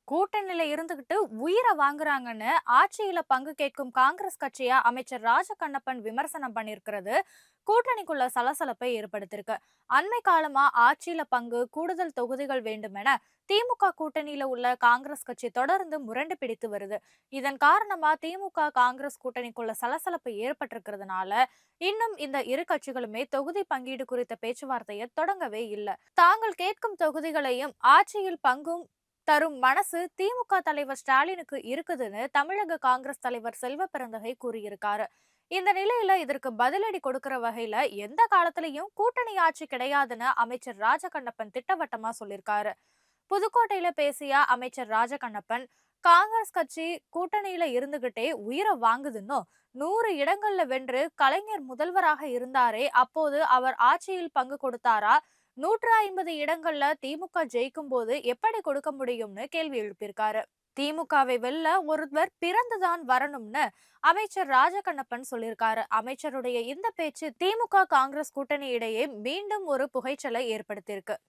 கூட்டணியில இருந்துகிட்டு உயிரை வாங்குறாங்கன்னு ஆட்சியில பங்கு கேட்கும் காங்கிரஸ் கட்சியா அமைச்சர் ராஜகண்ணப்பன் விமர்சனம் பண்ணியிருக்கிறது கூட்டணிக்குள்ள சலசலப்பை ஏற்படுத்தியிருக்கு. அண்மை காலமா ஆட்சியில பங்கு, கூடுதல் தொகுதிகள் வேண்டுமென திமுக கூட்டணியில உள்ள காங்கிரஸ் கட்சி தொடர்ந்து முரண்டு பிடித்து வருது. இதன் காரணமா திமுக காங்கிரஸ் கூட்டணிக்குள்ள சலசலப்பு ஏற்பட்டிருக்கிறதுனால இன்னும் இந்த இரு கட்சிகளுமே தொகுதி பங்கீடு குறித்த பேச்சுவார்த்தையை தொடங்கவே இல்லை. தாங்கள் கேட்கும் தொகுதிகளையும் ஆட்சியில் பங்கும் தரும் மனசு திமுக தலைவர் ஸ்டாலினுக்கு இருக்குதுன்னு தமிழக காங்கிரஸ் தலைவர் செல்வ பெருந்தகை கூறியிருக்காரு. இந்த நிலையில இதற்கு பதிலடி கொடுக்கிற வகையில எந்த காலத்திலையும் கூட்டணி ஆட்சி கிடையாதுன்னு அமைச்சர் ராஜகண்ணப்பன் திட்டவட்டமா சொல்லியிருக்காரு. புதுக்கோட்டையில பேசிய அமைச்சர் ராஜகண்ணப்பன், காங்கிரஸ் கட்சி கூட்டணியில இருந்துகிட்டே உயிரை வாங்குதுன்னோ, 100 இடங்கள்ல வென்று கலைஞர் முதல்வராக இருந்தாரே, அப்போது அவர் ஆட்சியில் பங்கு கொடுத்தாரா? 150 இடங்கள்ல திமுக ஜெயிக்கும் போது எப்படி கொடுக்க முடியும்னு கேள்வி எழுப்பியிருக்காரு. திமுகவை வெல்ல ஒருவர் பிறந்துதான் வரணும்னு அமைச்சர் ராஜகண்ணப்பன் சொல்லியிருக்காரு. அமைச்சருடைய இந்த பேச்சு திமுக காங்கிரஸ் கூட்டணி இடையே மீண்டும் ஒரு புகைச்சலை ஏற்படுத்தியிருக்கு.